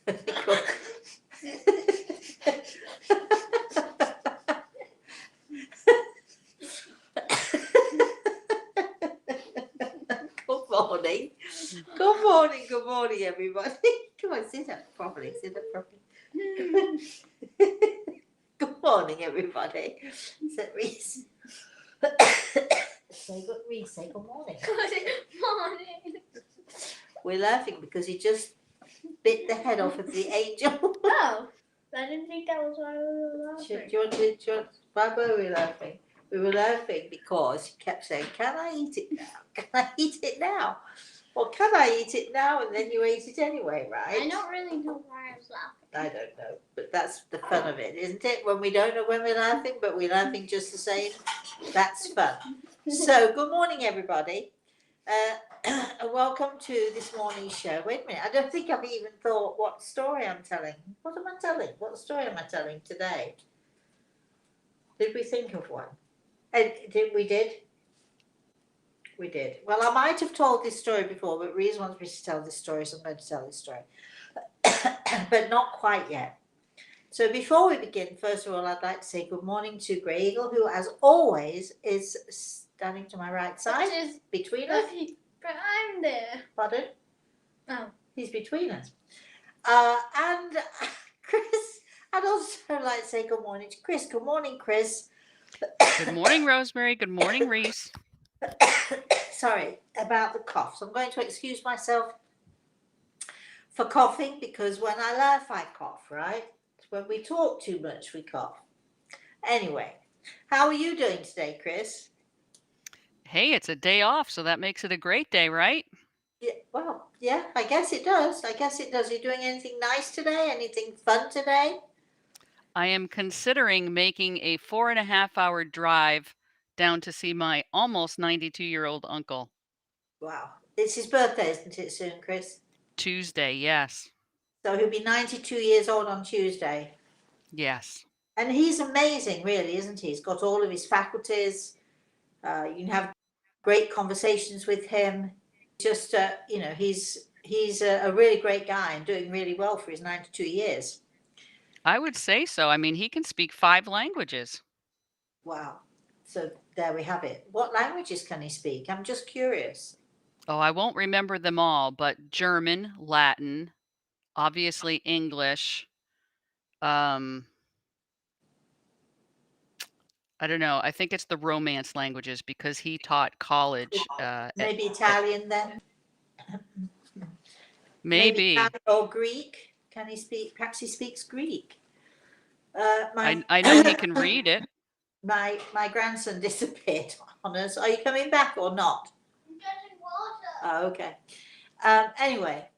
Good morning. Good morning. Good morning, everybody. Come on, sit up properly. Sit up properly. Good morning, everybody. Said Reese. Say good, Reese. Say good morning. Good morning. We're laughing because he just bit the head off of the angel. Oh, I didn't think that was why we were laughing. Why were we laughing? We were laughing because he kept saying, "Can I eat it now? Can I eat it now? Well, can I eat it now?" And then you ate it anyway, right? I don't really know why I was laughing. I don't know, but that's the fun of it, isn't it? When we don't know when we're laughing, but we're laughing just the same. That's fun. So, good morning, everybody. Welcome to this morning's show. Wait a minute, I don't think I've even thought what story I'm telling. What am I telling? What story am I telling today? Did we think of one? We did? We did. Well, I might have told this story before, but Reese wants me to tell this story, so I'm going to tell this story. But not quite yet. So before we begin, first of all, I'd like to say good morning to Grey Eagle, who, as always, is standing to my right side, between us. But I'm there. Pardon? Oh. He's between us. And Chris, I'd also like to say good morning to Chris. Good morning, Chris. Good morning, Rosemary. Good morning, Reese. Sorry about the cough. So I'm going to excuse myself for coughing because when I laugh, I cough, right? When we talk too much, we cough. Anyway, how are you doing today, Chris? Hey, it's a day off, so that makes it a great day, right? Yeah, well, yeah, I guess it does. I guess it does. Are you doing anything nice today? Anything fun today? I am considering making a 4.5-hour drive down to see my almost 92-year-old uncle. Wow. It's his birthday, isn't it, soon, Chris? Tuesday, yes. So he'll be 92 years old on Tuesday. Yes. And he's amazing, really, isn't he? He's got all of his faculties. You can have great conversations with him. Just, he's a really great guy and doing really well for his 92 years. I would say so. I mean, he can speak 5 languages. Wow. So there we have it. What languages can he speak? I'm just curious. Oh, I won't remember them all, but German, Latin, obviously English. I don't know. I think it's the Romance languages because he taught college. Maybe Italian then? Maybe. Italian or Greek? Can he speak? Perhaps he speaks Greek. I know he can read it. My grandson disappeared on us. Are you coming back or not? I'm getting water. Oh, okay. Anyway,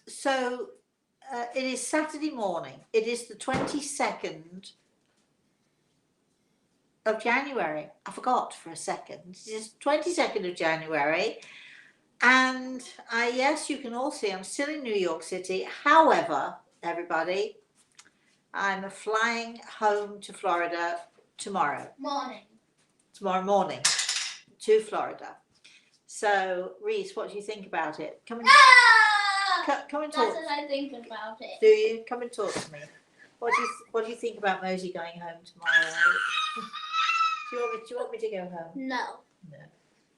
so it is Saturday morning. It is the 22nd of January. I forgot for a second. It is 22nd of January. And yes, you can all see I'm still in New York City. However, everybody, I'm flying home to Florida tomorrow morning to Florida. So, Reese, what do you think about it? Come and talk. That's what I think about it. Do you? Come and talk to me. What do you think about Mosey going home tomorrow? Do you want me to go home? No. No.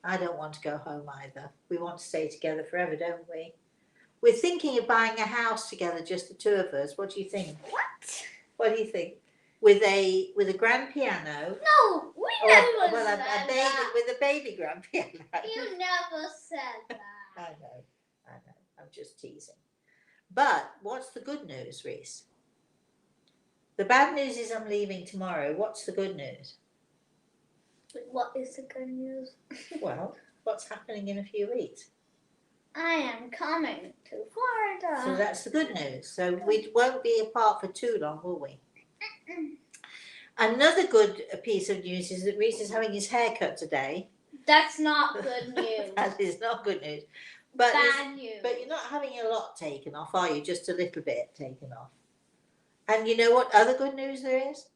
I don't want to go home either. We want to stay together forever, don't we? We're thinking of buying a house together, just the two of us. What do you think? What? What do you think? With a grand piano. No, we never said that. With a baby grand piano. You never said that. I know. I'm just teasing. But what's the good news, Reese? The bad news is I'm leaving tomorrow. What's the good news? What is the good news? Well, what's happening in a few weeks? I am coming to Florida. So that's the good news. So we won't be apart for too long, will we? Another good piece of news is that Reese is having his hair cut today. That's not good news. That is not good news. But bad news. But you're not having a lot taken off, are you? Just a little bit taken off. And you know what other good news there is?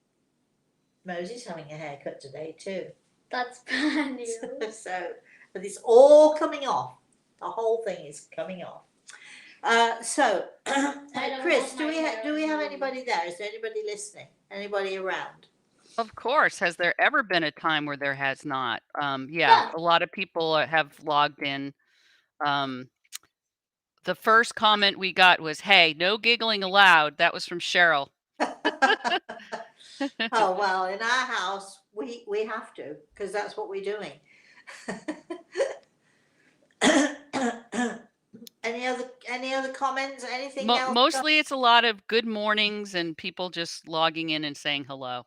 Mosey's having a haircut today too. That's bad news. So it's all coming off. The whole thing is coming off. So, don't Chris, want do my we hair do we have removed. anybody there? Is there anybody listening? Anybody around? Of course. Has there ever been a time where there has not? Yeah, Yeah. a lot of people have logged in. The first comment we got was, "Hey, no giggling allowed." That was from Cheryl. Oh well, in our house we have to because that's what we're doing. Any other comments? Anything else? Mostly it's a lot of good mornings and people just logging in and saying hello.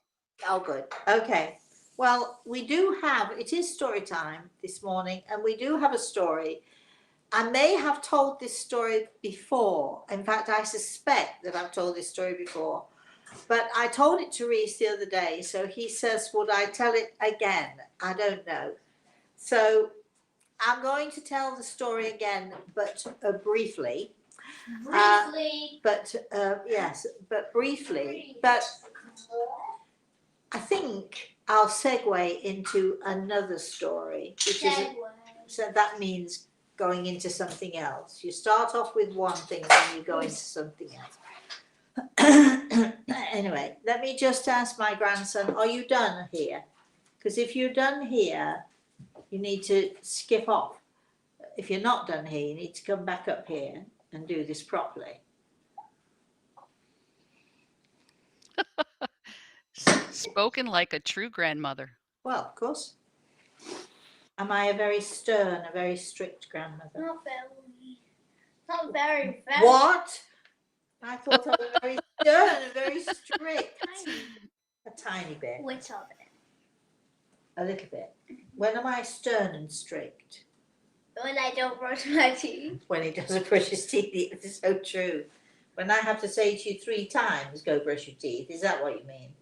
Oh, good. Okay. Well, we do have, it is story time this morning, and we do have a story. I may have told this story before. In fact, I suspect that I've told this story before. But I told it to Reese the other day, so he says, would I tell it again? I don't know. So I'm going to tell the story again, but briefly. Briefly. Yes, but briefly. But I think I'll segue into another story, which is so that means going into something else. You start off with one thing, then you go into something else. Anyway, let me just ask my grandson, are you done here? Because if you're done here, you need to skip off. If you're not done here, you need to come back up here and do this properly. Spoken like a true grandmother. Well, of course. Am I a very stern, a very strict grandmother? Not very. Not very. What? I thought I was very stern and very strict. Tiny. A tiny bit. Which of it? A little bit. When am I stern and strict? When I don't brush my teeth. When he doesn't brush his teeth. It's so true. When I have to say to you 3 times, go brush your teeth. Is that what you mean?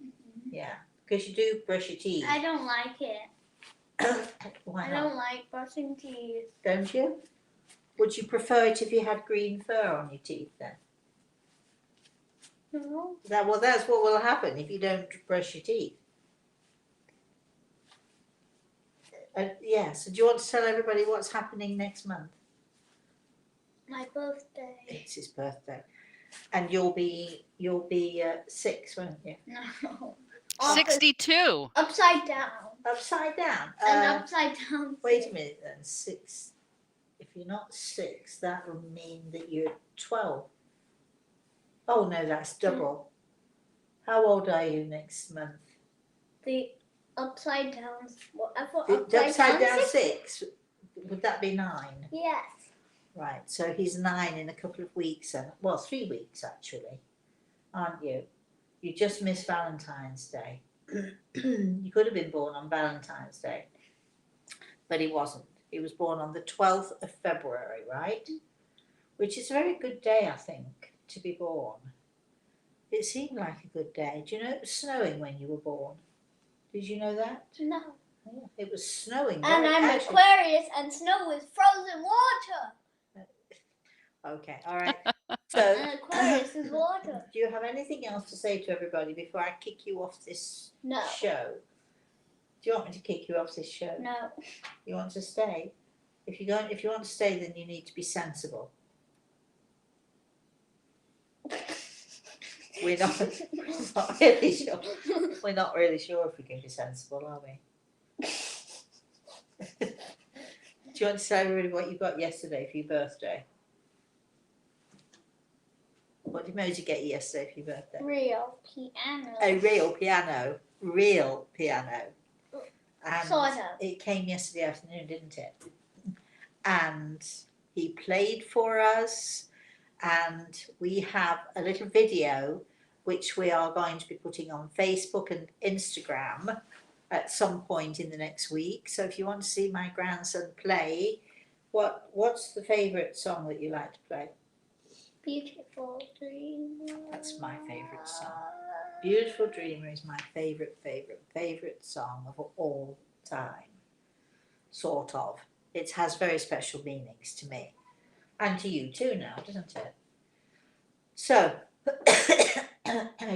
Mm-hmm. Yeah. Because you do brush your teeth. I don't like it. Why I not? don't like brushing teeth. Don't you? Would you prefer it if you had green fur on your teeth then? No. Well, that's what will happen if you don't brush your teeth. So do you want to tell everybody what's happening next month? My birthday. It's his birthday, and you'll be 6, won't you? No. 62. Upside down. Upside down. An upside down. Wait a minute then. 6. If you're not 6, that would mean that you're 12. Oh no, that's double. How old are you next month? The upside down. I thought The upside down 6? 6. Would that be 9? Yes. Right. So he's 9 in a couple of weeks. Well, 3 weeks actually, aren't you? You just missed Valentine's Day. You could have been born on Valentine's Day, but he wasn't. He was born on the 12th of February, right? Which is a very good day, I think, to be born. It seemed like a good day. Do you know it was snowing when you were born? Did you know that? No. Yeah, it was snowing. And I'm Aquarius, and snow is frozen water. Okay, all right. So, And Aquarius is water. do you have anything else to say to everybody before I kick you off this show? Do you want me to kick you off this show? No. You want to stay? If you want to stay, then you need to be sensible. We're not really sure. We're not really sure if we can be sensible, are we? Do you want to tell everybody what you got yesterday for your birthday? What did Mosey get you yesterday for your birthday? Real piano. A real piano. Real piano. And sort of. It came yesterday afternoon, didn't it? And he played for us, and we have a little video which we are going to be putting on Facebook and Instagram at some point in the next week. So if you want to see my grandson play, what's the favourite song that you like to play? Beautiful Dreamer. That's my favourite song. Beautiful Dreamer is my favourite song of all time. Sort of. It has very special meanings to me. And to you too now, doesn't it? So,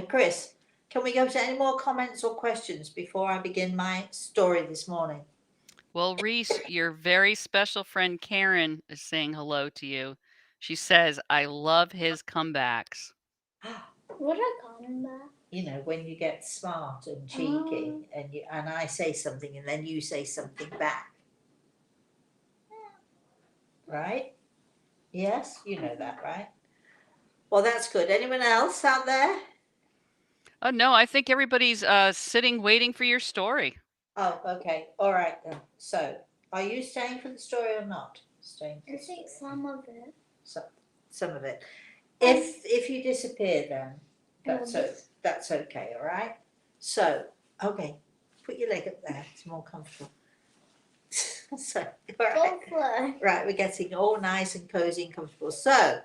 Chris, can we go to any more comments or questions before I begin my story this morning? Well, Reese, your very special friend Karen is saying hello to you. She says, I love his comebacks. What a comeback. You know, when you get smart and cheeky, and I say something and then you say something back. Right? Yes, you know that, right? Well, that's good. Anyone else out there? Oh, no, I think everybody's sitting waiting for your story. Oh, okay. All right then. So, are you staying for the story or not? Staying for I the think story. some of it. Some of it. If you disappear, then That's that's okay. All right. So, okay, put your leg up there. It's more comfortable. So, all right. Go for it. Right, we're getting all nice and cozy and comfortable. So,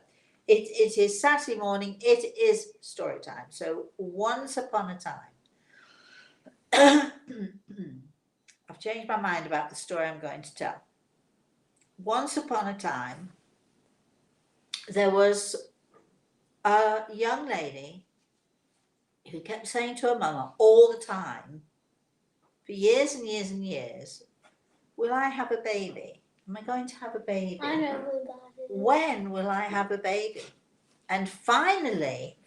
it is Saturday morning. It is story time. So, once upon a time, I've changed my mind about the story I'm going to tell. Once upon a time, there was a young lady who kept saying to her mama all the time, for years and years and years, will I have a baby? Am I going to have a baby? I know who that is. When will I have a baby? And finally,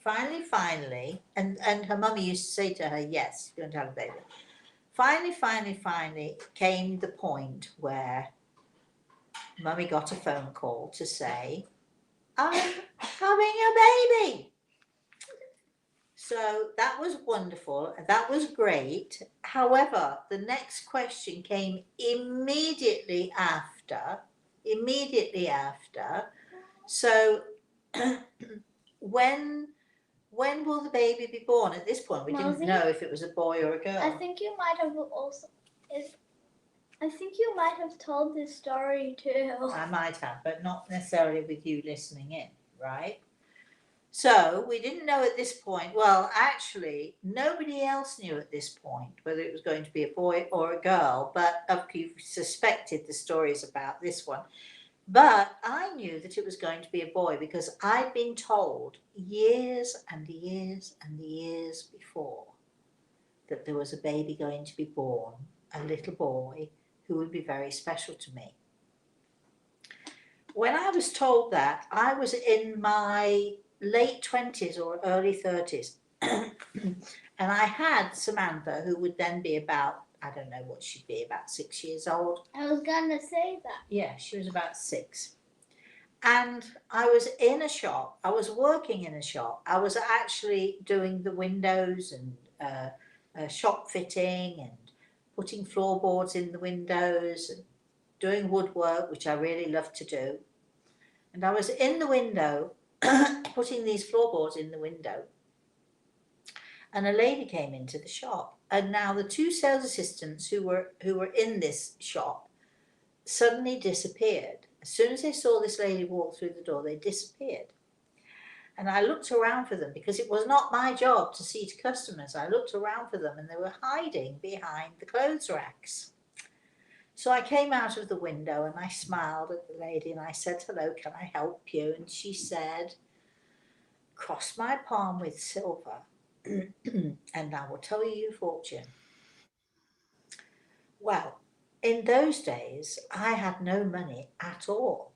and her mummy used to say to her, yes, you're going to have a baby. Finally came the point where mummy got a phone call to say, I'm having a baby. So that was wonderful. That was great. However, the next question came immediately after. So when will the baby be born? At this point, we didn't Mosey? know if it was a boy or a girl. I think you might have also. I think you might have told this story too. I might have, but not necessarily with you listening in, right? So we didn't know at this point. Well, actually, nobody else knew at this point whether it was going to be a boy or a girl, but you suspected the stories about this one. But I knew that it was going to be a boy because I'd been told years and years and years before that there was a baby going to be born, a little boy who would be very special to me. When I was told that, I was in my late 20s or early 30s. And I had Samantha, who would then be about, I don't know what she'd be, about 6 years old. I was gonna say that. Yeah, she was about 6. And I was in a shop. I was working in a shop. I was actually doing the windows and shop fitting and putting floorboards in the windows and doing woodwork, which I really love to do. And I was in the window, putting these floorboards in the window. And a lady came into the shop. And now the 2 sales assistants who were in this shop suddenly disappeared. As soon as they saw this lady walk through the door, they disappeared. And I looked around for them because it was not my job to see to customers. I looked around for them and they were hiding behind the clothes racks. So I came out of the window and I smiled at the lady and I said, hello, can I help you? And she said, cross my palm with silver and I will tell you your fortune. Well, in those days, I had no money at all.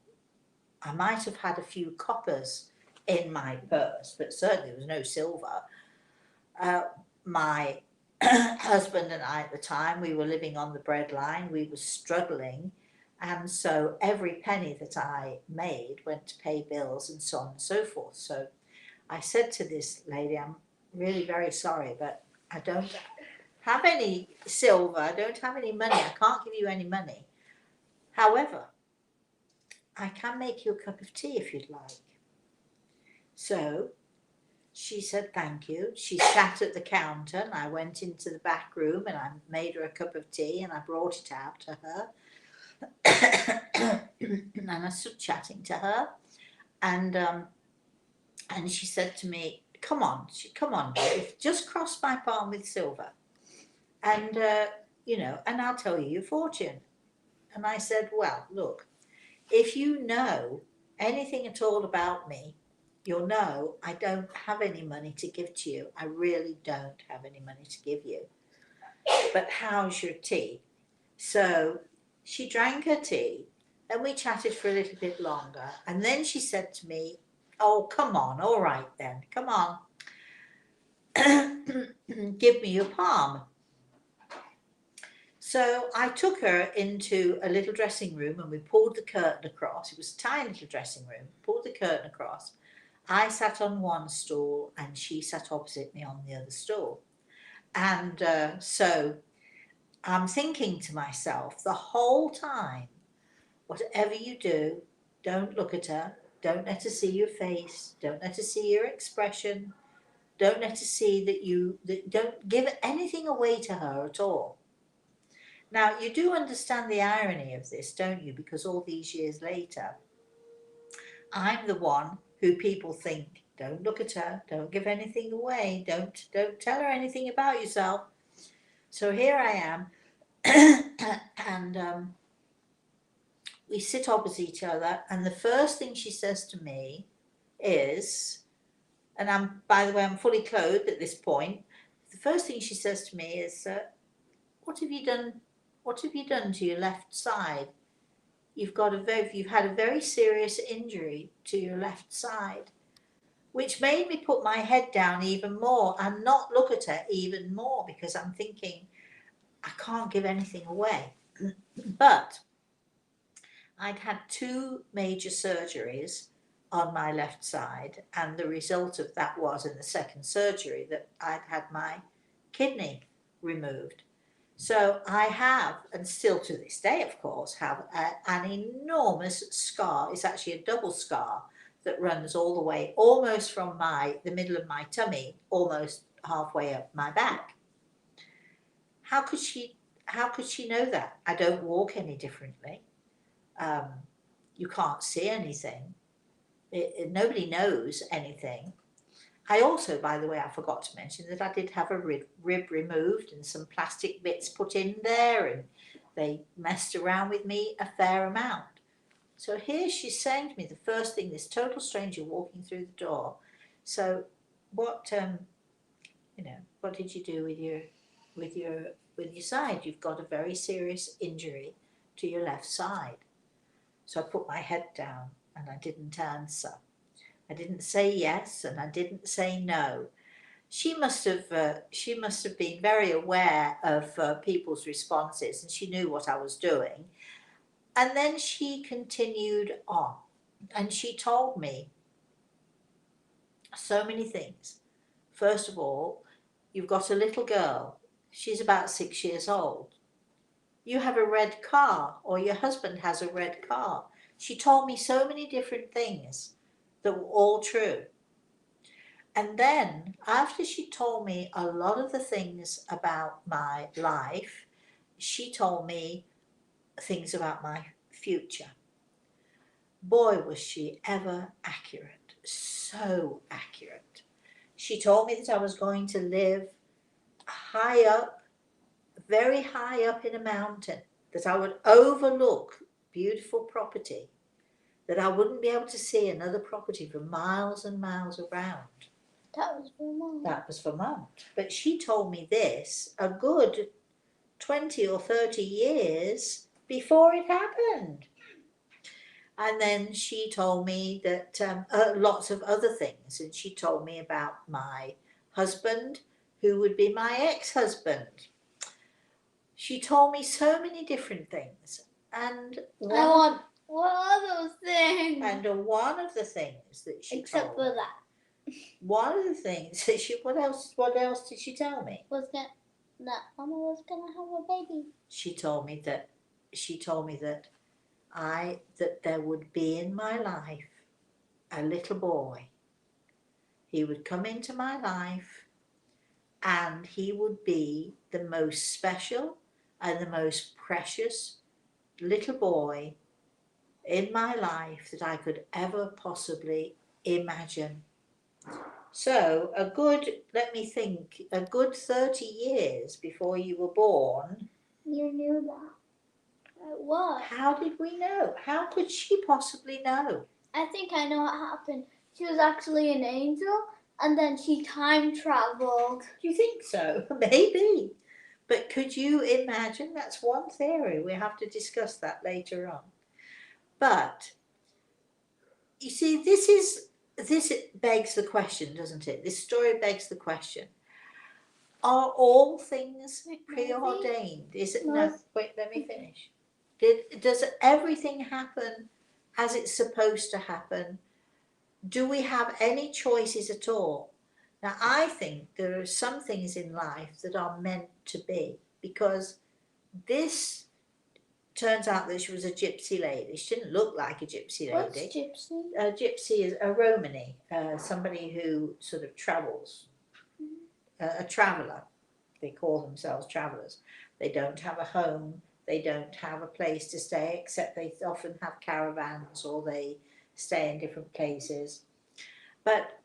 I might have had a few coppers in my purse, but certainly there was no silver. My husband and I at the time, we were living on the bread line. We were struggling. And so every penny that I made went to pay bills and so on and so forth. So I said to this lady, I'm really very sorry, but I don't have any silver. I don't have any money. I can't give you any money. However, I can make you a cup of tea if you'd like. So she said thank you. She sat at the counter and I went into the back room and I made her a cup of tea and I brought it out to her. And I stood chatting to her and she said to me, come on, Dave, just cross my palm with silver and, and I'll tell you your fortune. And I said, well, look, if you know anything at all about me, you'll know I don't have any money to give to you. I really don't have any money to give you. But how's your tea? So she drank her tea Then we chatted for a little bit longer, and then she said to me, "Oh, come on, all right then, come on, give me your palm." So I took her into a little dressing room and we pulled the curtain across. It was a tiny little dressing room, pulled the curtain across. I sat on one stool and she sat opposite me on the other stool. And so I'm thinking to myself the whole time, whatever you do, don't look at her, don't let her see your face, don't let her see your expression, don't let her see that don't give anything away to her at all. Now, you do understand the irony of this, don't you? Because all these years later, I'm the one who people think, don't look at her, don't give anything away, don't tell her anything about yourself. So here I am, and we sit opposite each other, and the first thing she says to me is, and by the way, I'm fully clothed at this point. The first thing she says to me is, "What have you done? What have you done to your left side? You've had a very serious injury to your left side," which made me put my head down even more and not look at her even more, because I'm thinking, I can't give anything away. But I'd had 2 major surgeries on my left side, and the result of that was, in the second surgery, that I'd had my kidney removed. So I have, and still to this day, of course, have an enormous scar. It's actually a double scar that runs all the way, almost from the middle of my tummy, almost halfway up my back. How could she know that? I don't walk any differently. You can't see anything. Nobody knows anything. I also, by the way, I forgot to mention that I did have a rib removed and some plastic bits put in there, and they messed around with me a fair amount. So here she's saying to me, the first thing, this total stranger walking through the door, "So what what did you do with your side? You've got a very serious injury to your left side." So I put my head down and I didn't answer. I didn't say yes and I didn't say no. She must have been very aware of people's responses, and she knew what I was doing. And then she continued on, and she told me so many things. First of all, you've got a little girl. She's about 6 years old. You have a red car, or your husband has a red car. She told me so many different things that were all true. And then, after she told me a lot of the things about my life, she told me things about my future. Boy, was she ever accurate. So accurate. She told me that I was going to live high up, very high up in a mountain, that I would overlook beautiful property, that I wouldn't be able to see another property for miles and miles around. That was Vermont. That was Vermont. But she told me this a good 20 or 30 years before it happened. And then she told me that lots of other things. And she told me about my husband, who would be my ex-husband. She told me so many different things. And what are those things? And one of the things that she Except told for me, that. one of the things that what else did she tell me? That Mama was gonna have a baby. She told me that that there would be in my life a little boy. He would come into my life and he would be the most special and the most precious little boy in my life that I could ever possibly imagine. So a good 30 years before you were born. You knew that. What? How did we know? How could she possibly know? I think I know what happened. She was actually an angel, and then she time traveled. Do you think so? Maybe. But could you imagine? That's one theory. We have to discuss that later on. But you see, this begs the question, doesn't it? This story begs the question: are all things preordained? Is it no? Wait, let me finish. Does everything happen as it's supposed to happen? Do we have any choices at all? Now, I think there are some things in life that are meant to be, because this turns out that she was a gypsy lady. She didn't look like a gypsy What's lady. gypsy? A gypsy is a Romany, somebody who sort of travels, a traveller. They call themselves travellers. They don't have a home. They don't have a place to stay, except they often have caravans or they stay in different places. But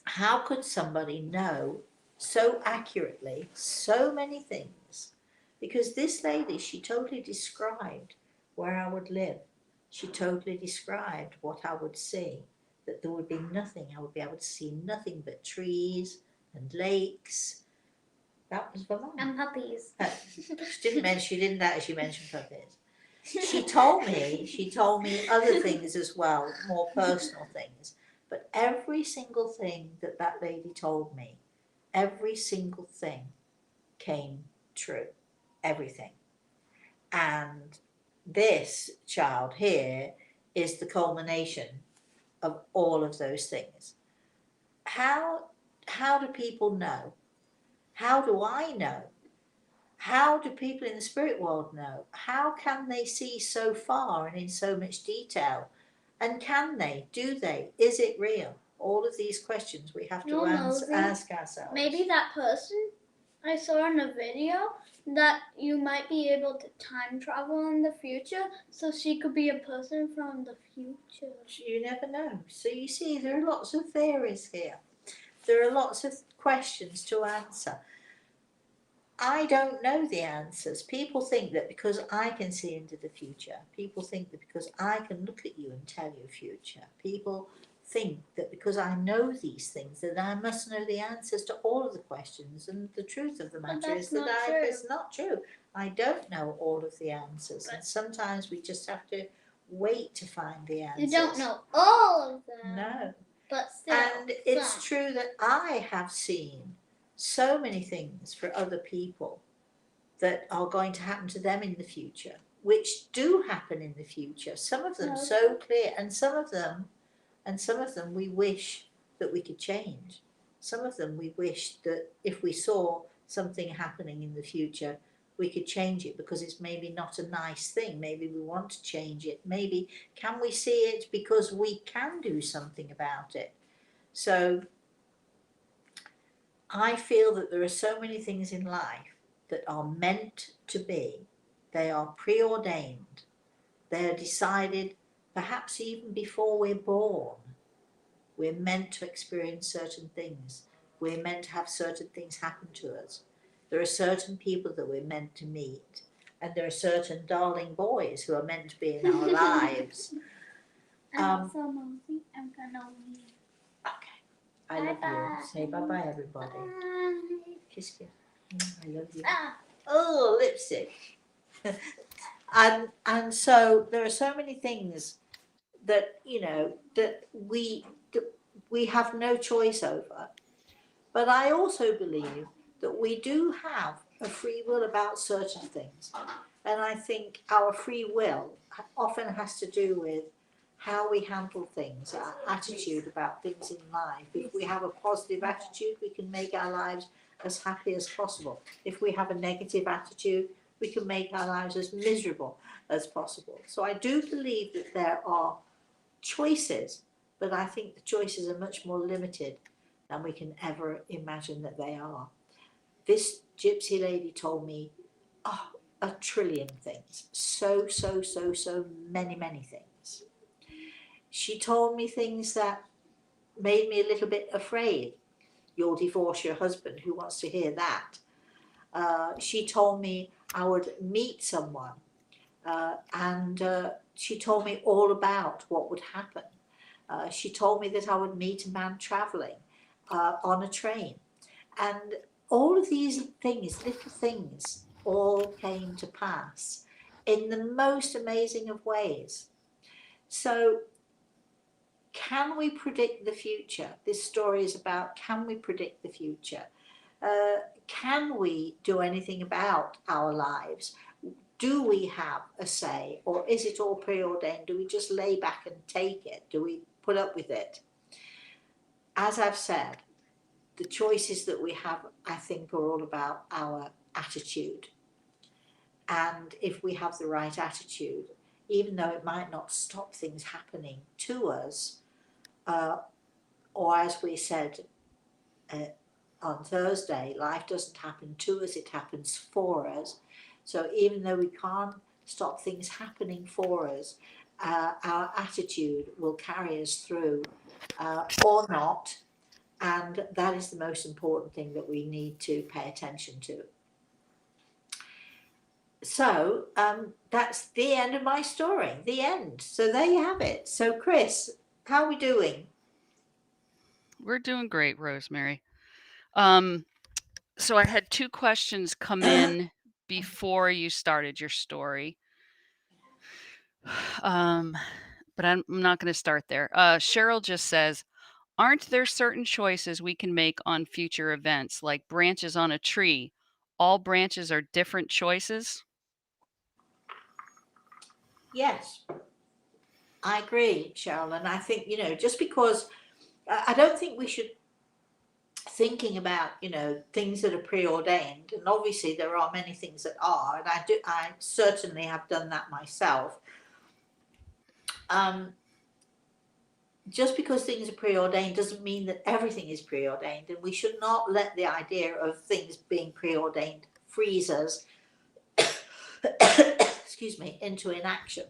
how could somebody know so accurately so many things? Because this lady, she totally described where I would live. She totally described what I would see, that there would be nothing. I would be able to see nothing but trees and lakes. That was Vermont. And puppies. She didn't actually mention puppies. She told me other things as well, more personal things. But every single thing that lady told me, every single thing came true. Everything. And this child here is the culmination of all of those things. How do people know? How do I know? How do people in the spirit world know? How can they see so far and in so much detail? And can they? Do they? Is it real? All of these questions we have to ask ourselves. Maybe that person I saw in a video, that you might be able to time travel in the future, so she could be a person from the future. You never know. So you see, there are lots of theories here. There are lots of questions to answer. I don't know the answers. People think that because I can see into the future, people think that because I can look at you and tell you future, people think that because I know these things that I must know the answers to all of the questions, and the truth of the matter is that it's not true. I don't know all of the answers, and sometimes we just have to wait to find the answers. You don't know all of them. No. But still. And it's true that I have seen so many things for other people that are going to happen to them in the future, which do happen in the future. Some of them so clear, and some of them we wish that we could change. Some of them we wish that if we saw something happening in the future, we could change it, because it's maybe not a nice thing. Maybe we want to change it. Maybe can we see it because we can do something about it? So I feel that there are so many things in life that are meant to be. They are preordained. They are decided perhaps even before we're born. We're meant to experience certain things. We're meant to have certain things happen to us. There are certain people that we're meant to meet. And there are certain darling boys who are meant to be in our lives. And also, Mosey, I'm gonna leave. Okay. I love you. Say bye-bye, everybody. Bye. Kiss you. I love you. Oh, lipstick. and so there are so many things that, you know, that we have no choice over. But I also believe that we do have a free will about certain things. And I think our free will often has to do with how we handle things, our attitude about things in life. If we have a positive attitude, we can make our lives as happy as possible. If we have a negative attitude, we can make our lives as miserable as possible. So I do believe that there are choices, but I think the choices are much more limited than we can ever imagine that they are. This gypsy lady told me, a trillion things. So many things. She told me things that made me a little bit afraid. You'll divorce your husband. Who wants to hear that? She told me I would meet someone, and she told me all about what would happen. She told me that I would meet a man travelling on a train. And all of these things, little things, all came to pass in the most amazing of ways. So, can we predict the future? This story is about, can we predict the future? Can we do anything about our lives? Do we have a say, or is it all preordained? Do we just lay back and take it? Do we put up with it? As I've said, the choices that we have, I think, are all about our attitude. And if we have the right attitude, even though it might not stop things happening to us, or as we said on Thursday, life doesn't happen to us, it happens for us. So even though we can't stop things happening for us, our attitude will carry us through, or not. And that is the most important thing that we need to pay attention to. So that's the end of my story, the end. So there you have it. So Chris, how are we doing? We're doing great, Rosemary. So I had 2 questions come in before you started your story. But I'm not going to start there. Cheryl just says, aren't there certain choices we can make on future events, like branches on a tree? All branches are different choices? Yes, I agree, Cheryl. And I think, just because I don't think we should thinking about, things that are preordained. And obviously there are many things that are, and I certainly have done that myself. Just because things are preordained doesn't mean that everything is preordained, and we should not let the idea of things being preordained freeze us excuse me, into inaction.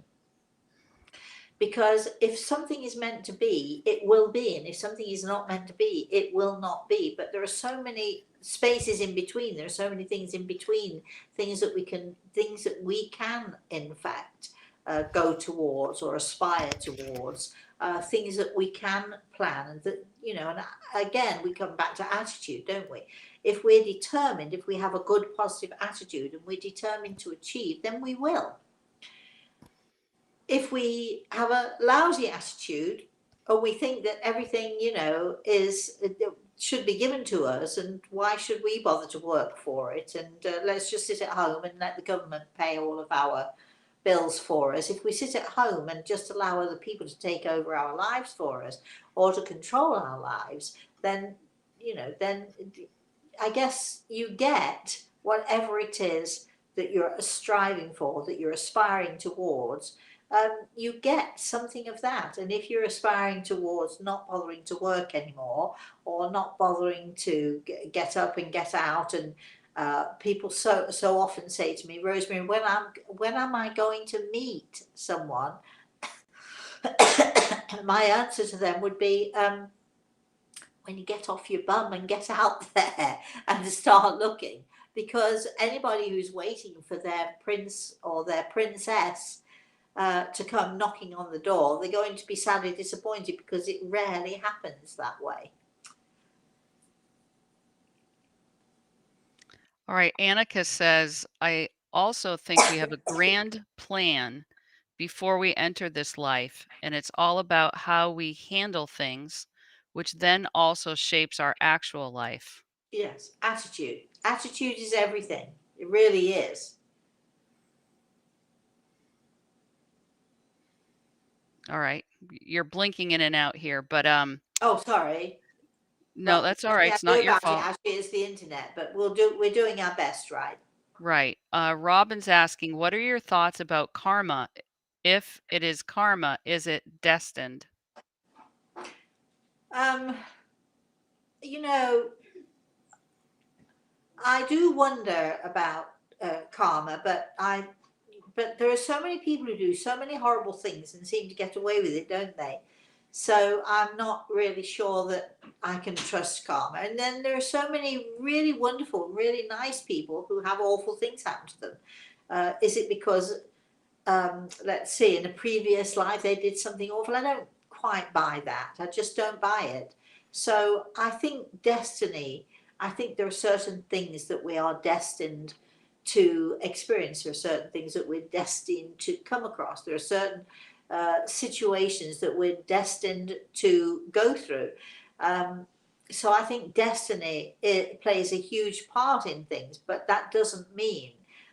Because if something is meant to be, it will be, and if something is not meant to be, it will not be. But there are so many spaces in between, there are so many things in between, things that we can in fact go towards or aspire towards, things that we can plan, and that, and again we come back to attitude, don't we? If we're determined, if we have a good positive attitude and we're determined to achieve, then we will. If we have a lousy attitude, or we think that everything, should be given to us, and why should we bother to work for it, and let's just sit at home and let the government pay all of our bills for us. If we sit at home and just allow other people to take over our lives for us, or to control our lives, then then I guess you get whatever it is that you're striving for, that you're aspiring towards. You get something of that. And if you're aspiring towards not bothering to work anymore, or not bothering to get up and get out, and people so often say to me, Rosemary, when am I going to meet someone? My answer to them would be, when you get off your bum and get out there and start looking. Because anybody who's waiting for their prince or their princess to come knocking on the door, they're going to be sadly disappointed, because it rarely happens that way. All right. Annika says, I also think we have a grand plan before we enter this life, and it's all about how we handle things, which then also shapes our actual life. Yes, attitude. Attitude is everything. It really is. All right. You're blinking in and out here, but Oh, sorry. no, Well, that's all nothing right. I It's do not your about it, fault. actually, it's the internet. But we're doing our best, right? Right. Robin's asking, what are your thoughts about karma? If it is karma, is it destined? Um, you know, I do wonder about karma, but there are so many people who do so many horrible things and seem to get away with it, don't they? So I'm not really sure that I can trust karma. And then there are so many really wonderful, really nice people who have awful things happen to them. Is it because, let's see, in a previous life they did something awful? I don't quite buy that. I just don't buy it. So I think destiny, I think there are certain things that we are destined to experience. There are certain things that we're destined to come across. There are certain situations that we're destined to go through. So I think destiny, it plays a huge part in things, but that doesn't mean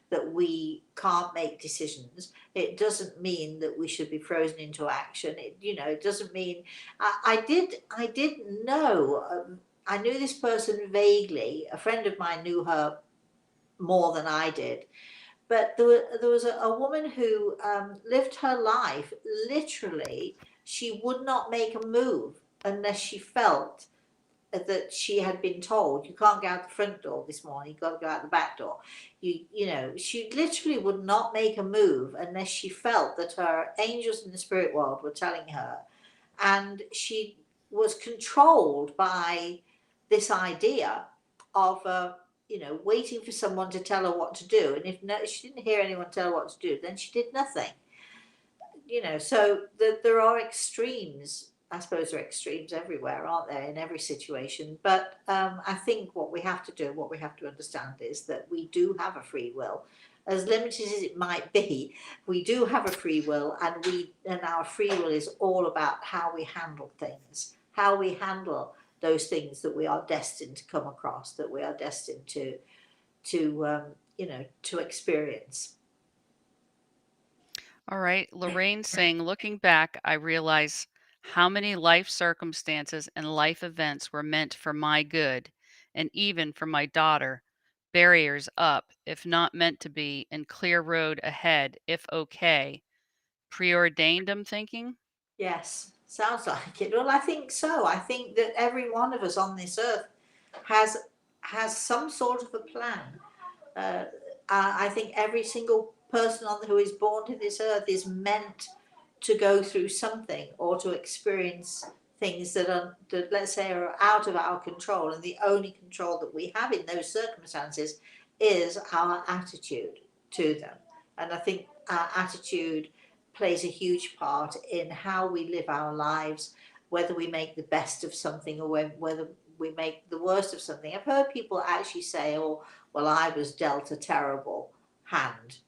that we can't make decisions. It doesn't mean that we should be frozen into action. It doesn't mean. I did know. I knew this person vaguely. A friend of mine knew her more than I did. But there was a woman who lived her life literally. She would not make a move unless she felt that she had been told, you can't go out the front door this morning, you've got to go out the back door. She literally would not make a move unless she felt that her angels in the spirit world were telling her. And she was controlled by this idea of waiting for someone to tell her what to do. And if she didn't hear anyone tell her what to do, then she did nothing. So there are extremes. I suppose there are extremes everywhere, aren't there, in every situation. But I think what we have to do, what we have to understand is that we do have a free will. As limited as it might be, we do have a free will, and our free will is all about how we handle things, how we handle those things that we are destined to come across, that we are destined to experience. All right. Lorraine saying, looking back, I realize how many life circumstances and life events were meant for my good and even for my daughter. Barriers up, if not meant to be, and clear road ahead, if okay. Preordained, I'm thinking. Yes, sounds like it. Well, I think so. I think that every one of us on this earth has some sort of a plan. Uh, I think every single person who is born to this earth is meant to go through something or to experience things that let's say are out of our control, and the only control that we have in those circumstances is our attitude to them. And I think our attitude plays a huge part in how we live our lives, whether we make the best of something or whether we make the worst of something. I've heard people actually say, "Oh, well, I was dealt a terrible hand.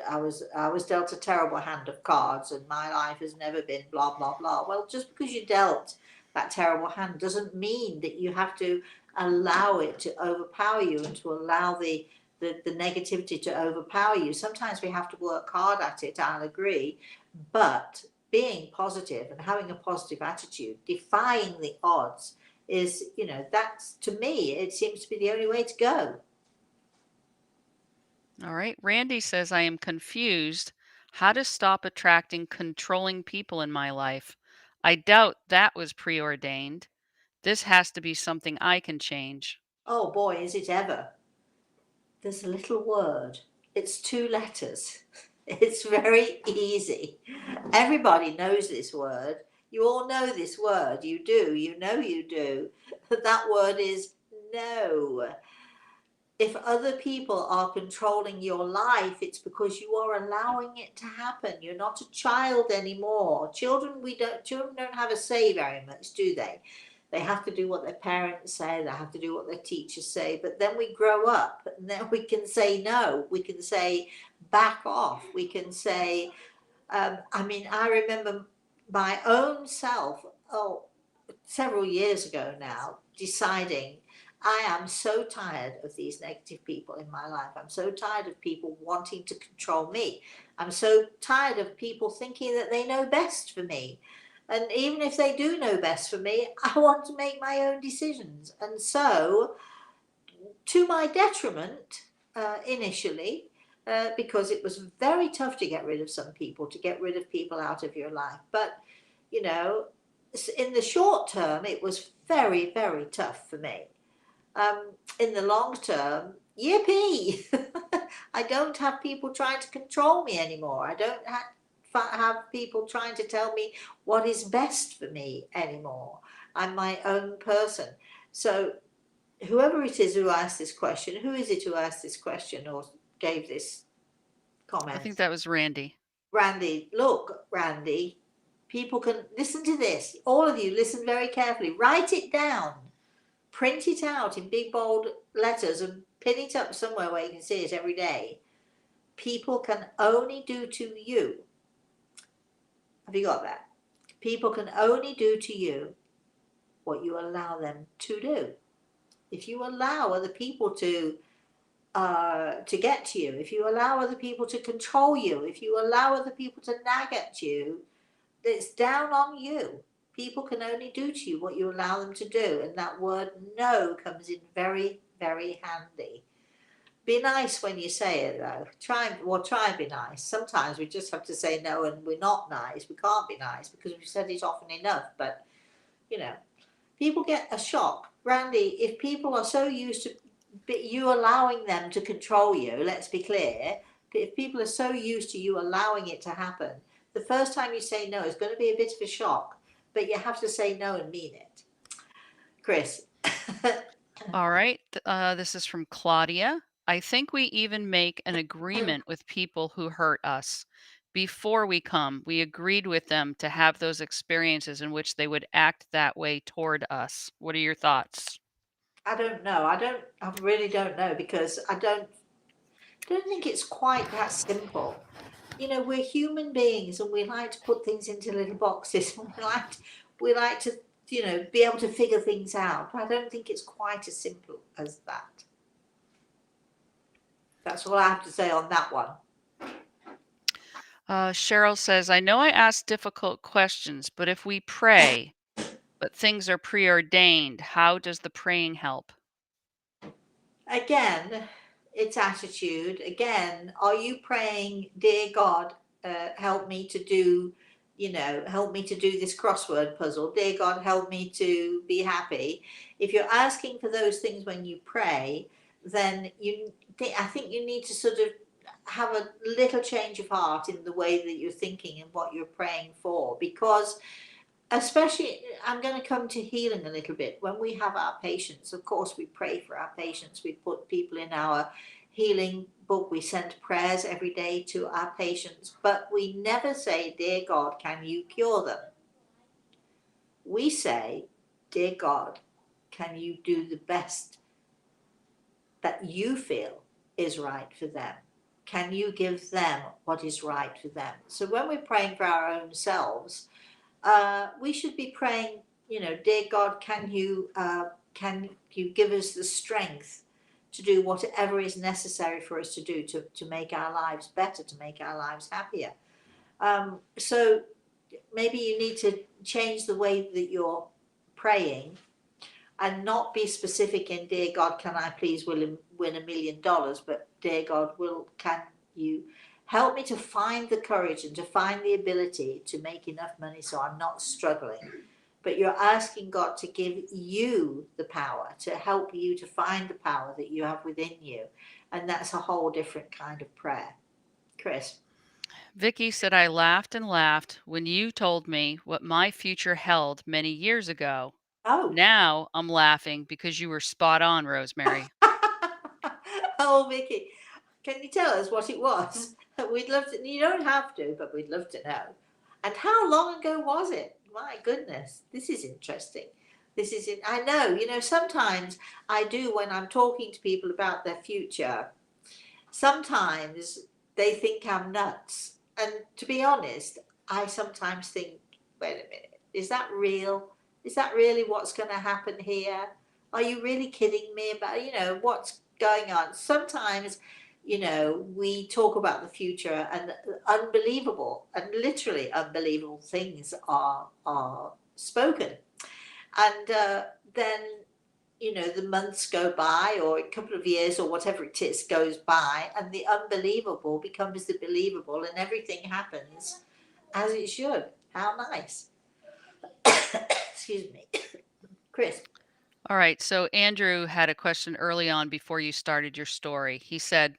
I was dealt a terrible hand of cards, and my life has never been blah blah blah." Well, just because you dealt that terrible hand doesn't mean that you have to allow it to overpower you and to allow the negativity to overpower you. Sometimes we have to work hard at it, I'll agree, but being positive and having a positive attitude, defying the odds, is, that's, to me, it seems to be the only way to go. All right. Randy says, I am confused how to stop attracting controlling people in my life. I doubt that was preordained. This has to be something I can change. Oh boy, is it ever. There's a little word. It's 2 letters. It's very easy. Everybody knows this word. You all know this word. You do. You know you do. That word is no. If other people are controlling your life, it's because you are allowing it to happen. You're not a child anymore. Children don't have a say very much, do they? They have to do what their parents say, they have to do what their teachers say, but then we grow up and then we can say no, we can say back off, we can say, I remember my own self, several years ago now, deciding I am so tired of these negative people in my life. I'm so tired of people wanting to control me. I'm so tired of people thinking that they know best for me. And even if they do know best for me, I want to make my own decisions. And so, to my detriment, initially, because it was very tough to get rid of some people, to get rid of people out of your life. But, you know, in the short term, it was very, very tough for me. In the long term, yippee! I don't have people trying to control me anymore. I don't have people trying to tell me what is best for me anymore. I'm my own person. So, whoever it is who asked this question, who is it who asked this question or gave this comment? I think that was Randy. Randy, look, Randy, people can listen to this. All of you, listen very carefully. Write it down. print it out in big bold letters and pin it up somewhere where you can see it every day. People can only do to you. Have you got that? People can only do to you what you allow them to do. If you allow other people to get to you, if you allow other people to control you, if you allow other people to nag at you, it's down on you. People can only do to you what you allow them to do, and that word no comes in very, very handy. Be nice when you say it though. Try and be nice. Sometimes we just have to say no and we're not nice. We can't be nice because we've said it often enough, but you know, people get a shock. Randy, if people are so used to you allowing them to control you, let's be clear, if people are so used to you allowing it to happen, the first time you say no is going to be a bit of a shock, but you have to say no and mean it. Chris. All right. This is from Claudia. I think we even make an agreement with people who hurt us. Before we come, we agreed with them to have those experiences in which they would act that way toward us. What are your thoughts? I don't know. I really don't know because I don't think it's quite that simple. You know, we're human beings and we like to put things into little boxes and we like to be able to figure things out. But I don't think it's quite as simple as that. That's all I have to say on that one. Cheryl says, I know I ask difficult questions, but if we pray, but things are preordained, how does the praying help? Again, it's attitude. Again, are you praying, dear God, help me to do, help me to do this crossword puzzle. Dear God, help me to be happy. If you're asking for those things when you pray, then I think you need to sort of have a little change of heart in the way that you're thinking and what you're praying for, because especially, I'm going to come to healing a little bit. When we have our patients, of course we pray for our patients, we put people in our healing book, we send prayers every day to our patients, but we never say, dear God, can you cure them? We say, dear God, can you do the best that you feel is right for them? Can you give them what is right for them? So when we're praying for our own selves, we should be praying, dear God, can you give us the strength to do whatever is necessary for us to do to make our lives better, to make our lives happier. So maybe you need to change the way that you're praying and not be specific in, dear God, can I please win $1 million, but dear God, can you help me to find the courage and to find the ability to make enough money so I'm not struggling. But you're asking God to give you the power, to help you to find the power that you have within you. And that's a whole different kind of prayer. Chris. Vicky said, I laughed and laughed when you told me what my future held many years ago. Oh. Now I'm laughing because you were spot on, Rosemary. Oh, Vicky, can you tell us what it was? We'd love to. You don't have to, but we'd love to know. And how long ago was it? My goodness, this is interesting. I know, sometimes I do when I'm talking to people about their future, sometimes they think I'm nuts. And to be honest, I sometimes think, wait a minute, is that real? Is that really what's going to happen here? Are you really kidding me about, what's going on? Sometimes, we talk about the future and unbelievable and literally unbelievable things are spoken. And then the months go by or a couple of years or whatever it is goes by and the unbelievable becomes the believable and everything happens as it should. How nice. Excuse me. Chris. All right. So Andrew had a question early on before you started your story. He said,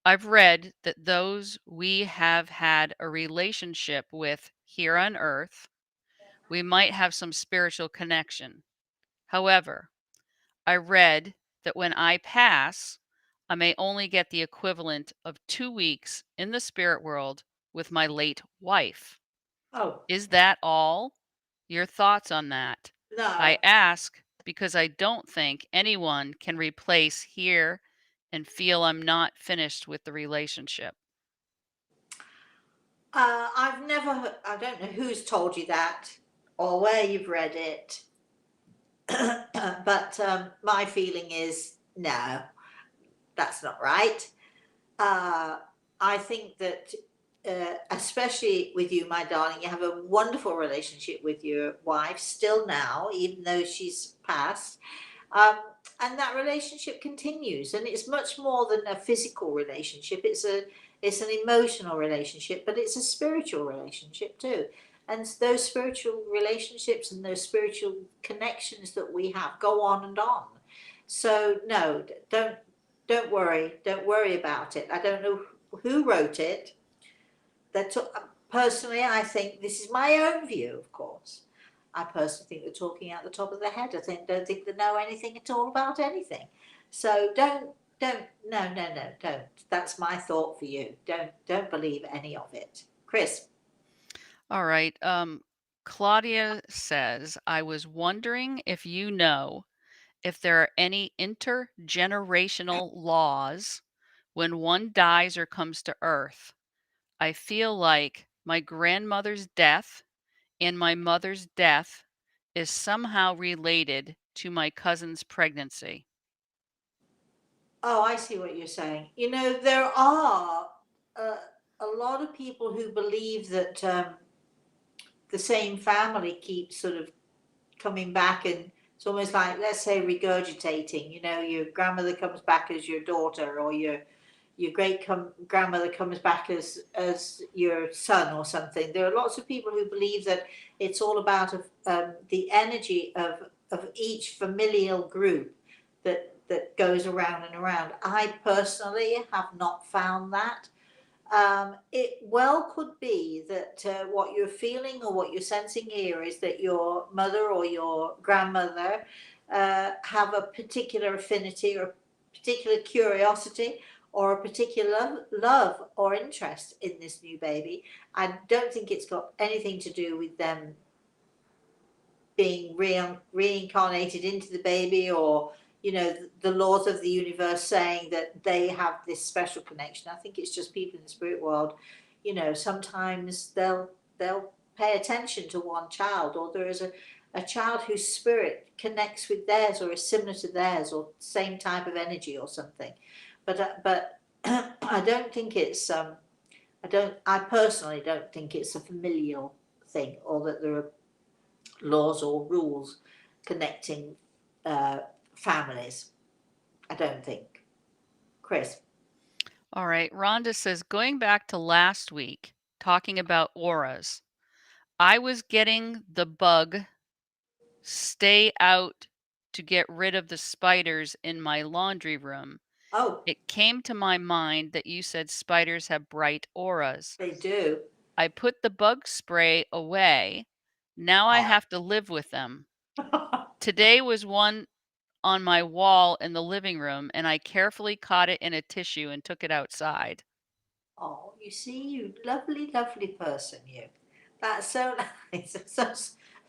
I've read that those we have had a relationship with here on earth, we might have some spiritual connection. However, I read that when I pass, I may only get the equivalent of 2 weeks in the spirit world with my late wife. Oh, Is that all? Your thoughts on that? no. I ask because I don't think anyone can replace hear and feel I'm not finished with the relationship. I don't know who's told you that or where you've read it, but my feeling is no, that's not right. Uh, I think that, especially with you, my darling, you have a wonderful relationship with your wife still now, even though she's passed. Um, and that relationship continues, and it's much more than a physical relationship. It's an emotional relationship, but it's a spiritual relationship too. And those spiritual relationships and those spiritual connections that we have go on and on. So no, don't worry about it. I don't know who wrote it. That personally, I think this is my own view, of course. I personally think they're talking out the top of their head. Don't think they know anything at all about anything. So don't. That's my thought for you. Don't believe any of it. Chris. All right. Claudia says, I was wondering if you know if there are any intergenerational laws when one dies or comes to Earth. I feel like my grandmother's death and my mother's death is somehow related to my cousin's pregnancy. Oh, I see what you're saying. You know, there are uh, a lot of people who believe that the same family keeps sort of coming back, and it's almost like, let's say, regurgitating. You know, your grandmother comes back as your daughter, or your grandmother comes back as your son or something. There are lots of people who believe that it's all about the energy of each familial group that goes around and around. I personally have not found that. It well could be that what you're feeling or what you're sensing here is that your mother or your grandmother have a particular affinity or a particular curiosity or a particular love or interest in this new baby. I don't think it's got anything to do with them being reincarnated into the baby, or you know, the laws of the universe saying that they have this special connection. I think it's just people in the spirit world, you know, sometimes they'll pay attention to one child, or there is a child whose spirit connects with theirs or is similar to theirs or same type of energy or something. But I don't think it's I personally don't think it's a familial thing, or that there are laws or rules connecting uh, families. I don't think. Chris. All right. Rhonda says, going back to last week, talking about auras, I was getting the bug stay out to get rid of the spiders in my laundry room. Oh, It came to my mind that you said spiders have bright auras. they do. I put the bug spray away. Now I have to live with them. Today was one on my wall in the living room, and I carefully caught it in a tissue and took it outside. Oh, you see, you lovely, lovely person, you. That's so nice.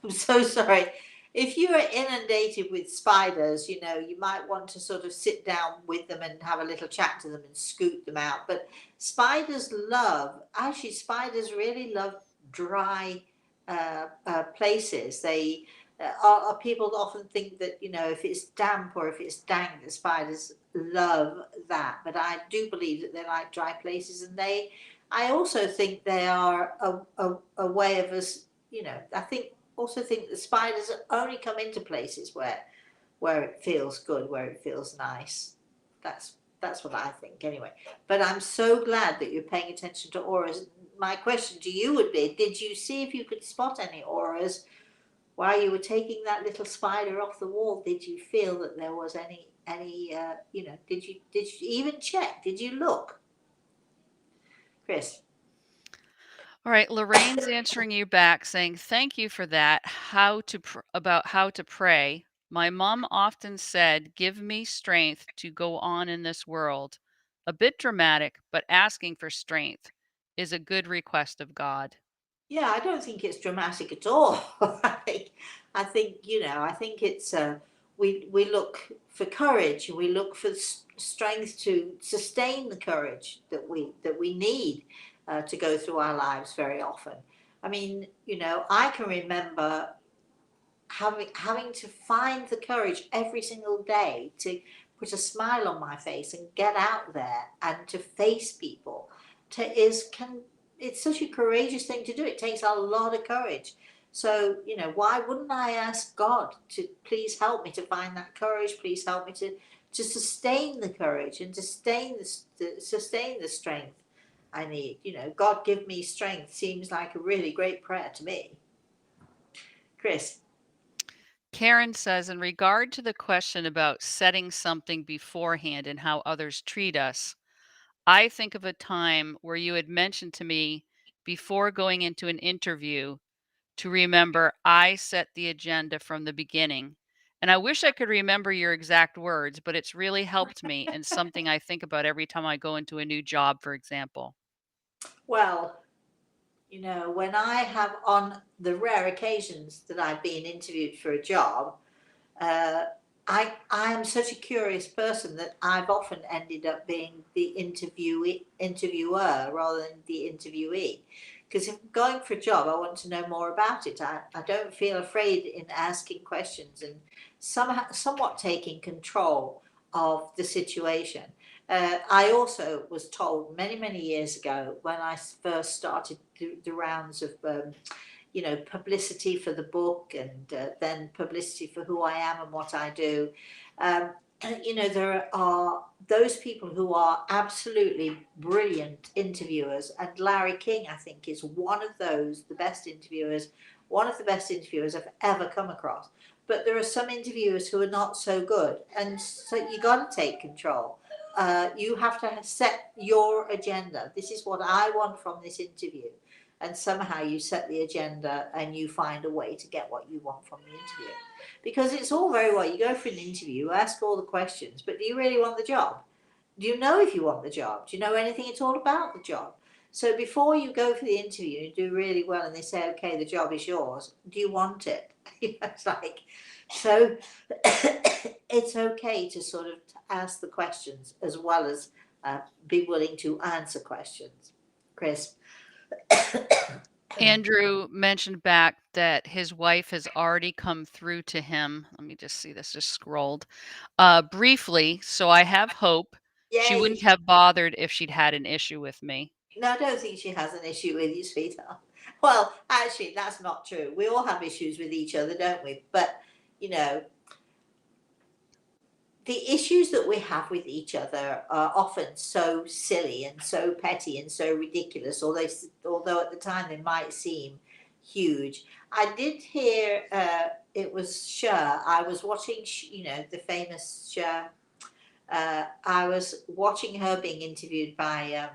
I'm so sorry. If you are inundated with spiders, you know, you might want to sort of sit down with them and have a little chat to them and scoot them out. But spiders really love dry places. People often think that, you know, if it's damp or if it's dank, the spiders love that. But I do believe that they like dry places, and I also think they are a way of us, you know, also think the spiders only come into places where it feels good, where it feels nice. That's what I think anyway. But I'm so glad that you're paying attention to auras. My question to you would be, did you see if you could spot any auras while you were taking that little spider off the wall? Did you feel that there was any you know, did you even check? Did you look? Chris. All right, Lorraine's answering you back saying, "Thank you for that. About how to pray. My mom often said, 'Give me strength to go on in this world.' A bit dramatic, but asking for strength is a good request of God." Yeah, I don't think it's dramatic at all. I think, you know, I think it's we look for courage, and we look for strength to sustain the courage that we need to go through our lives very often. I mean, I can remember having to find the courage every single day to put a smile on my face and get out there and to face people it's such a courageous thing to do. It takes a lot of courage. So, why wouldn't I ask God to please help me to find that courage? Please help me to sustain the courage and to sustain the strength I need. God give me strength seems like a really great prayer to me. Chris. Karen says, in regard to the question about setting something beforehand and how others treat us, I think of a time where you had mentioned to me before going into an interview to remember I set the agenda from the beginning. And I wish I could remember your exact words, but it's really helped me and something I think about every time I go into a new job, for example. Well, when I have, on the rare occasions that I've been interviewed for a job, uh, I am such a curious person that I've often ended up being the interviewer rather than the interviewee. Because if I'm going for a job, I want to know more about it. I don't feel afraid in asking questions and somewhat taking control of the situation. I also was told many, many years ago when I first started the rounds of publicity for the book and then publicity for who I am and what I do. Um, there are those people who are absolutely brilliant interviewers, and Larry King, I think, is one of those, one of the best interviewers I've ever come across. But there are some interviewers who are not so good, and so you got to take control. You have to set your agenda. This is what I want from this interview, and somehow you set the agenda and you find a way to get what you want from the interview. Because it's all very well, you go for an interview, ask all the questions, but do you really want the job? Do you know if you want the job? Do you know anything at all about the job? So before you go for the interview, you do really well and they say, okay, the job is yours. Do you want it? It's like, so it's okay to sort of ask the questions as well as be willing to answer questions. Chris. Andrew mentioned back that his wife has already come through to him. Let me just see this, just scrolled. Briefly, so I have hope. She Yay. wouldn't have bothered if she'd had an issue with me. No, I don't think she has an issue with you, sweetheart. Well, actually, that's not true. We all have issues with each other, don't we? But, you know, the issues that we have with each other are often so silly and so petty and so ridiculous, although at the time they might seem huge. I did hear it was Cher. I was watching, the famous Cher. I was watching her being interviewed by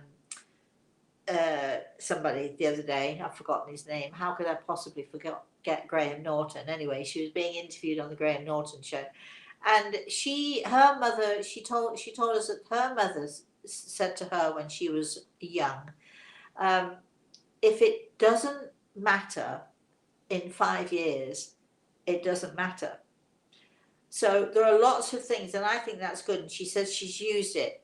somebody the other day. I've forgotten his name. How could I possibly forget Graham Norton? Anyway, she was being interviewed on the Graham Norton show, and her mother, she told us that her mother said to her when she was young, um, if it doesn't matter in 5 years, it doesn't matter. So there are lots of things, and I think that's good. And she says she's used it,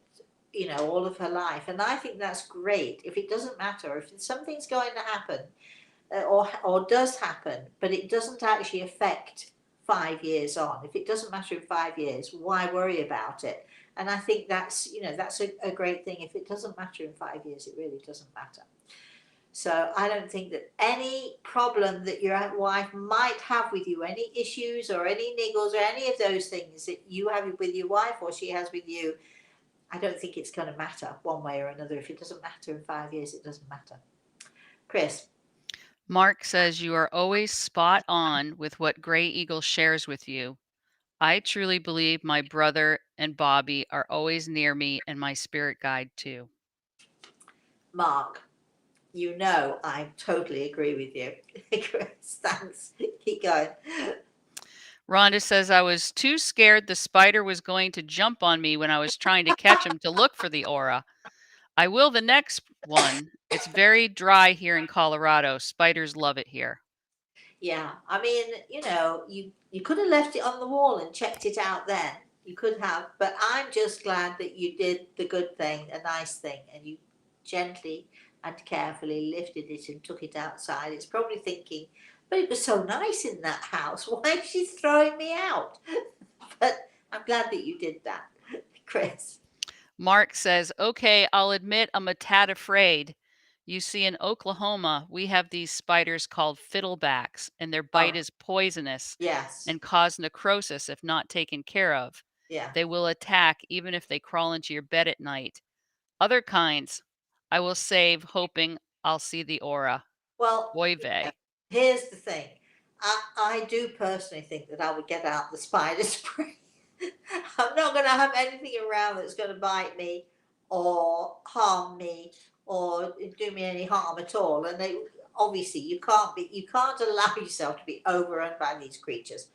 all of her life, and I think that's great. If it doesn't matter, if something's going to happen, or does happen, but it doesn't actually affect 5 years on. If it doesn't matter in 5 years, why worry about it? And I think that's a great thing. If it doesn't matter in 5 years, it really doesn't matter. So I don't think that any problem that your wife might have with you, any issues or any niggles or any of those things that you have with your wife or she has with you, I don't think it's going to matter one way or another. If it doesn't matter in 5 years, it doesn't matter. Chris. Mark says you are always spot on with what Gray Eagle shares with you. I truly believe my brother and Bobby are always near me and my spirit guide too. Mark, I totally agree with you. Chris, thanks. Keep going. Rhonda says I was too scared the spider was going to jump on me when I was trying to catch him to look for the aura. I will the next one. It's very dry here in Colorado. Spiders love it here. Yeah, I mean, you could have left it on the wall and checked it out then. You could have, but I'm just glad that you did the good thing, a nice thing, and you gently and carefully lifted it and took it outside. It's probably thinking, but it was so nice in that house. Why is she throwing me out? But I'm glad that you did that, Chris. Mark says, okay, I'll admit I'm a tad afraid. You see, in Oklahoma, we have these spiders called fiddlebacks, and their bite Oh, is poisonous yes, and cause necrosis if not taken care of. yeah. They will attack even if they crawl into your bed at night. Other kinds, I will save, hoping I'll see the aura. Well, Oy yeah, vey. here's the thing. I do personally think that I would get out the spider spray. I'm not going to have anything around that's going to bite me or harm me or do me any harm at all. And obviously you can't allow yourself to be overrun by these creatures.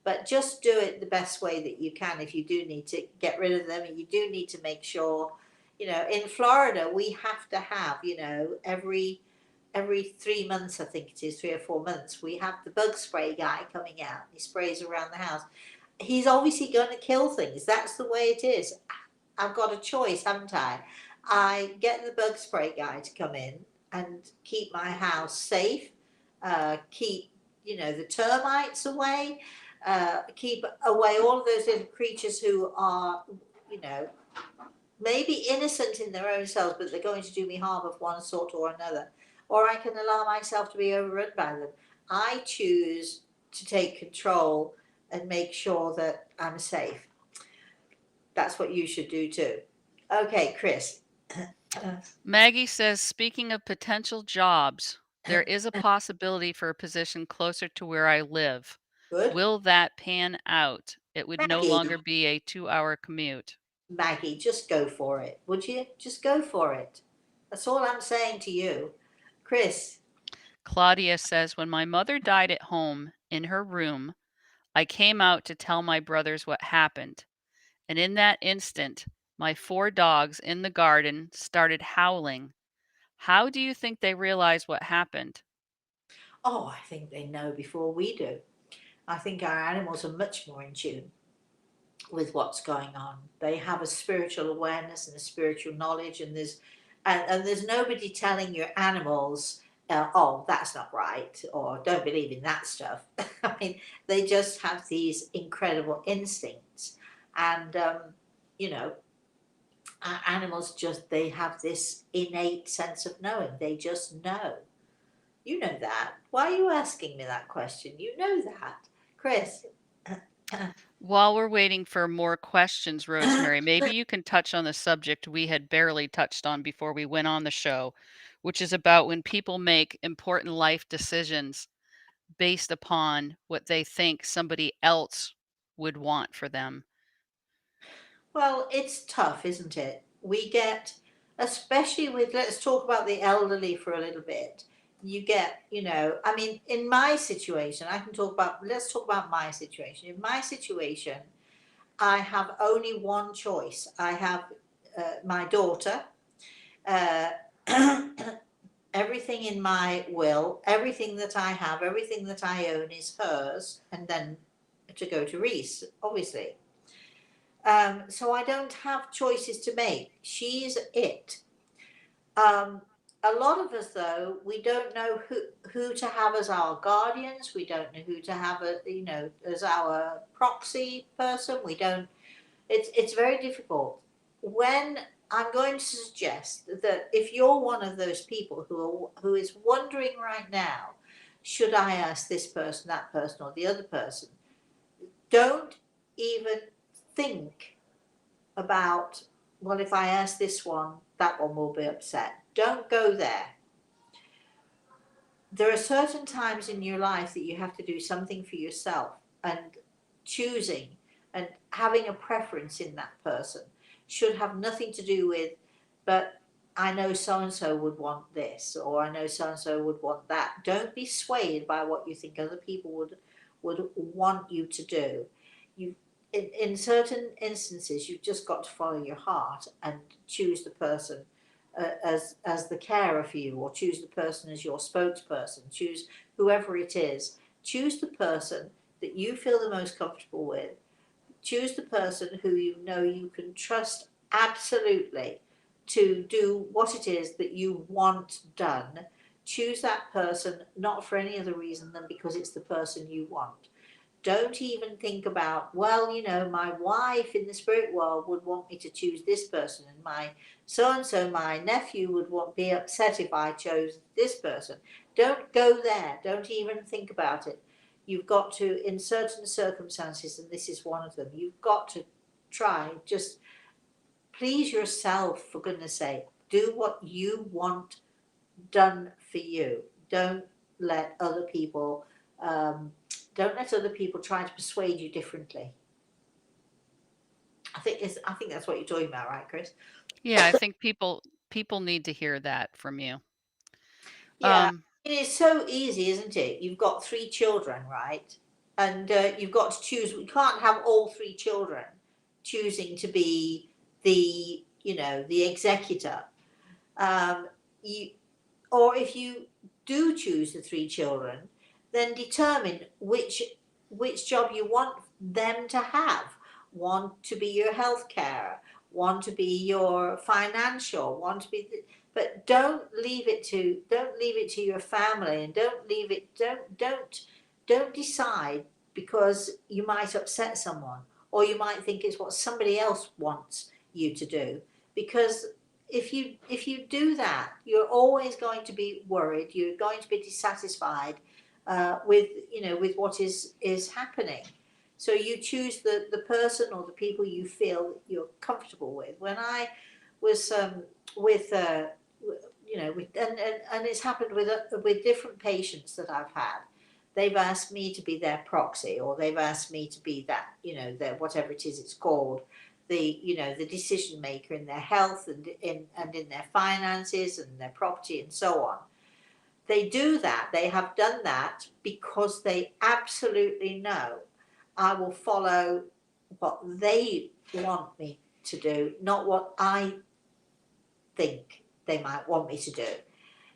But just do it the best way that you can. If you do need to get rid of them, and you do need to make sure, in Florida we have to have, every 3 months, I think it is 3 or 4 months, we have the bug spray guy coming out. He sprays around the house. He's obviously going to kill things. That's the way it is. I've got a choice, haven't I? I get the bug spray guy to come in and keep my house safe, keep, the termites away, keep away all of those little creatures who are, you know, maybe innocent in their own selves, but they're going to do me harm of one sort or another. Or I can allow myself to be overrun by them. I choose to take control and make sure that I'm safe. That's what you should do too. Okay, Chris. Maggie says, speaking of potential jobs, there is a possibility for a position closer to where I live. Good. Will that pan out? It would no Maggie, longer be a 2-hour commute. Maggie, just go for it. Would you? Just go for it. That's all I'm saying to you. Chris. Claudia says, when my mother died at home in her room, I came out to tell my brothers what happened. And in that instant, my 4 dogs in the garden started howling. How do you think they realized what happened? Oh, I think they know before we do. I think our animals are much more in tune with what's going on. They have a spiritual awareness and a spiritual knowledge, and there's nobody telling your animals, oh, that's not right, or don't believe in that stuff. I mean, they just have these incredible instincts, and you know, our animals just they have this innate sense of knowing. They just know. You know that. Why are you asking me that question? You know that, Chris. While we're waiting for more questions, Rosemary, maybe you can touch on the subject we had barely touched on before we went on the show, which is about when people make important life decisions based upon what they think somebody else would want for them. Well, it's tough, isn't it? We get, especially with, let's talk about the elderly for a little bit. You get, I mean, in my situation, let's talk about my situation. In my situation, I have only one choice. I have my daughter, uh, everything in my will, everything that I have, everything that I own is hers, and then to go to Reese, obviously. So I don't have choices to make. She's it. Um, a lot of us, though, we don't know who to have as our guardians. We don't know who to have, as our proxy person. We don't. It's very difficult. When I'm going to suggest that if you're one of those people who is wondering right now, should I ask this person, that person, or the other person? Don't even think about, well, if I ask this one, that one will be upset. Don't go there. There are certain times in your life that you have to do something for yourself, and choosing and having a preference in that person should have nothing to do with, but I know so and so would want this, or I know so and so would want that. Don't be swayed by what you think other people would want you to do. You in certain instances you've just got to follow your heart and choose the person as the carer for you, or choose the person as your spokesperson, choose whoever it is, Choose the person that you feel the most comfortable with. Choose the person who you know you can trust absolutely to do what it is that you want done. Choose that person not for any other reason than because it's the person you want. Don't even think about, well, you know, my wife in the spirit world would want me to choose this person, and my so and so, my nephew, would be upset if I chose this person. Don't go there. Don't even think about it. You've got to, in certain circumstances, and this is one of them, you've got to try, just please yourself, for goodness sake. Do what you want done for you. Don't let other people um, don't let other people try to persuade you differently. I think that's what you're talking about, right, Chris? Yeah, I think people need to hear that from you. Yeah, it is so easy, isn't it? You've got 3 children, right? And you've got to choose. We can't have all 3 children choosing to be the executor. You Or if you do choose the 3 children, then determine which job you want them to have. One to be your health carer, one to be your financial, one to be but don't leave it to your family, and don't decide because you might upset someone, or you might think it's what somebody else wants you to do, because if you do that, you're always going to be worried. You're going to be dissatisfied with what is happening. So you choose the person or the people you feel you're comfortable with. When I was with and it's happened with different patients that I've had. They've asked me to be their proxy, or they've asked me to be that, their whatever it is it's called, the decision maker in their health and in their finances and their property and so on. They do that. They have done that because they absolutely know I will follow what they want me to do, not what I think they might want me to do.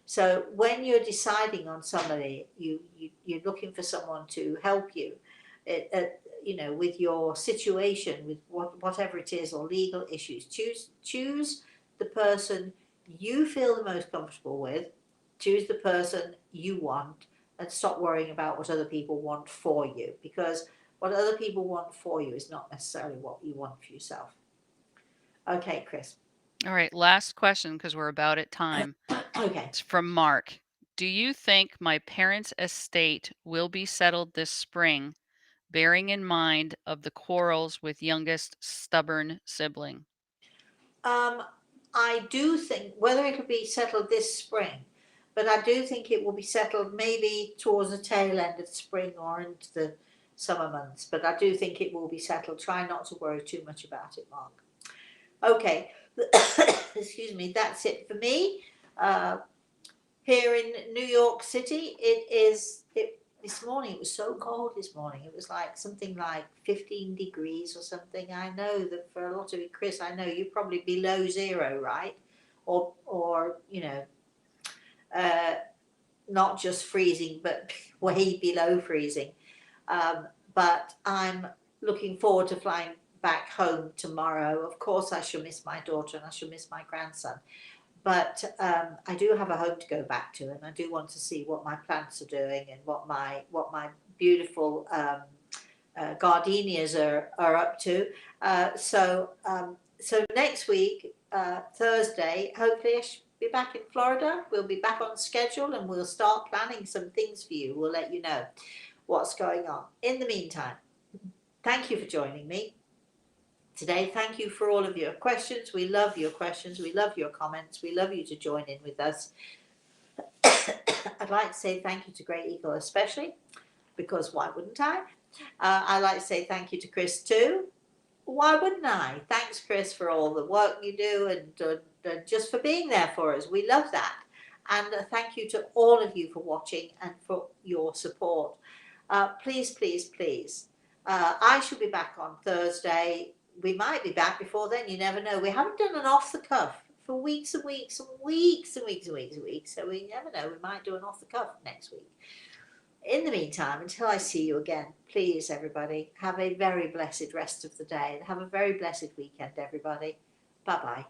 So when you're deciding on somebody, you're looking for someone to help you, with your situation, with whatever it is, or legal issues. Choose the person you feel the most comfortable with. Choose the person you want, and stop worrying about what other people want for you, because what other people want for you is not necessarily what you want for yourself. Okay, Chris. All right, last question because we're about at time. Okay. It's from Mark. Do you think my parents' estate will be settled this spring, bearing in mind of the quarrels with youngest stubborn sibling? I do think whether it'll be settled this spring, but I do think it will be settled maybe towards the tail end of spring or into the summer months. But I do think it will be settled. Try not to worry too much about it, Mark. Okay, excuse me. That's it for me. Here in New York City, this morning it was so cold this morning. It was like something like 15 degrees or something. I know that for a lot of you, Chris, I know you're probably below zero, right? Or uh, not just freezing, but way below freezing. But I'm looking forward to flying back home tomorrow. Of course, I shall miss my daughter and I shall miss my grandson. But I do have a home to go back to, and I do want to see what my plants are doing and what my beautiful gardenias are up to. So next week, Thursday, hopefully I should be back in Florida. We'll be back on schedule, and we'll start planning some things for you. We'll let you know what's going on. In the meantime, thank you for joining me today. Thank you for all of your questions. We love your questions. We love your comments. We love you to join in with us. I'd like to say thank you to Great Eagle especially, because why wouldn't I? I'd like to say thank you to Chris too. Why wouldn't I? Thanks, Chris, for all the work you do and just for being there for us. We love that. And thank you to all of you for watching and for your support. Please, please, please. I shall be back on Thursday. We might be back before then. You never know. We haven't done an off the cuff for weeks and weeks and weeks and weeks and weeks and weeks. So we never know. We might do an off the cuff next week. In the meantime, until I see you again, please, everybody, have a very blessed rest of the day and have a very blessed weekend, everybody. Bye bye.